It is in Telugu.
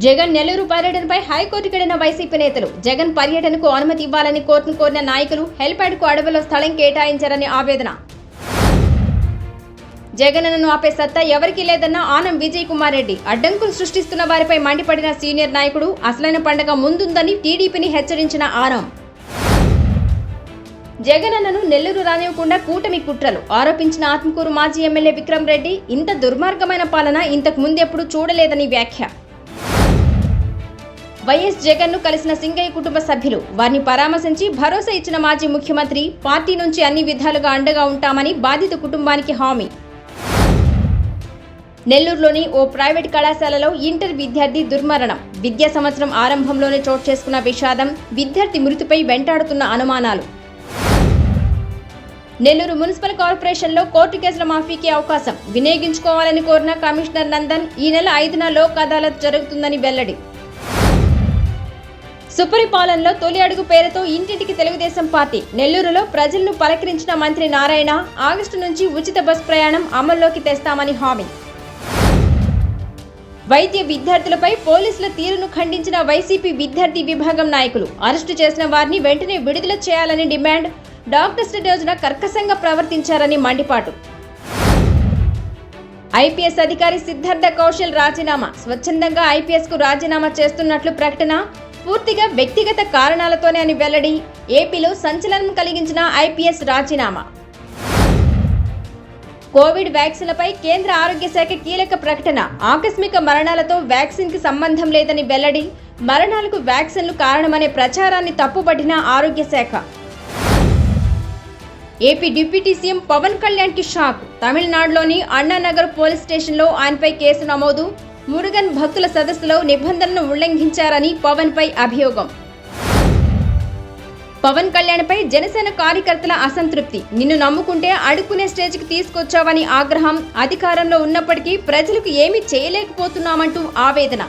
జగన్ నెల్లూరు పర్యటనపై హైకోర్టుకు వెళ్లిన వైసీపీ నేతలు. జగన్ పర్యటనకు అనుమతి ఇవ్వాలని కోర్టును కోరిన నాయకులు హెలిప్యాడ్కు అడవిలో స్థలం కేటాయించారని ఆవేదన. జగన్ను ఆపే సత్తా ఎవరికీ లేదన్న ఆనం విజయ్ కుమార్ రెడ్డి. అడ్డంకులు సృష్టిస్తున్న వారిపై మండిపడిన సీనియర్ నాయకుడు. అసలైన పండగ ముందుందని టీడీపీని హెచ్చరించిన ఆనం. జగనన్నను నెల్లూరు రానివ్వకుండా కూటమి కుట్రలు ఆరోపించిన ఆత్మకూరు మాజీ ఎమ్మెల్యే విక్రమ్ రెడ్డి. ఇంత దుర్మార్గమైన పాలన ఇంతకు ముందెప్పుడు చూడలేదని వ్యాఖ్య. వైఎస్ జగన్ను కలిసిన సింగయ్య కుటుంబ సభ్యులు. వారిని పరామర్శించి భరోసా ఇచ్చిన మాజీ ముఖ్యమంత్రి. పార్టీ నుంచి అన్ని విధాలుగా అండగా ఉంటామని బాధిత కుటుంబానికి హామీ. నెల్లూరులోని ఓ ప్రైవేట్ కళాశాలలో ఇంటర్ విద్యార్థి దుర్మరణం. విద్యా సంవత్సరం ఆరంభంలోనే చోటు చేసుకున్న విషాదం. విద్యార్థి మృతిపై వెంటాడుతున్న అనుమానాలు. నెల్లూరు మున్సిపల్ కార్పొరేషన్లో కోర్టు కేసుల మాఫీకి అవకాశం వినియోగించుకోవాలని కోరిన కమిషనర్ నందన్. ఈ నెల 5న లోక్ అదాలత్ జరుగుతుందని వెల్లడి. సుపరిపాలనలో తొలి అడుగు పేరుతో ఇంటింటికి తెలుగుదేశం పార్టీ. నెల్లూరులో ప్రజలను పలకరించిన మంత్రి నారాయణ. ఆగస్టు నుంచి ఉచిత బస్ ప్రయాణం అమల్లోకి తెస్తామని హామీ. వైద్య విద్యార్థులపై పోలీసుల తీరును ఖండించిన వైసీపీ విద్యార్థి విభాగం నాయకులు. అరెస్టు చేసిన వారిని వెంటనే విడుదల చేయాలని డిమాండ్. డాక్టర్స్ డే రోజున కర్కశంగా ప్రవర్తించారని మండిపాటు. ఐపీఎస్ అధికారి సిద్ధార్థ కౌశల్ రాజీనామా. స్వచ్ఛందంగా ఐపీఎస్కు రాజీనామా చేస్తున్నట్లు ప్రకటన. పూర్తిగా వ్యక్తిగత కారణాలతోనే అని వెల్లడి. ఏపీలో సంచలనం కలిగించిన ఐపీఎస్ రాజీనామా. కోవిడ్ వ్యాక్సిన్లపై కేంద్ర ఆరోగ్య శాఖ కీలక ప్రకటన. ఆకస్మిక మరణాలతో వ్యాక్సిన్కి సంబంధం లేదని వెల్లడి. మరణాలకు వ్యాక్సిన్లు కారణమనే ప్రచారాన్ని తప్పుపట్టిన ఆరోగ్య శాఖ. ఏపీ డిప్యూటీ సీఎం పవన్ కళ్యాణ్కి షాక్. తమిళనాడులోని అన్నానగర్ పోలీస్ స్టేషన్లో ఆయనపై కేసు నమోదు. మురుగన్ భక్తుల సదస్సులో నిబంధనలను ఉల్లంఘించారని పవన్పై అభియోగం. పవన్ కళ్యాణ్పై జనసేన కార్యకర్తల అసంతృప్తి. నిన్ను నమ్ముకుంటే అడుక్కునే స్టేజ్కి తీసుకొచ్చావని ఆగ్రహం. అధికారంలో ఉన్నప్పటికీ ప్రజలకు ఏమీ చేయలేకపోతున్నామంటూ ఆవేదన.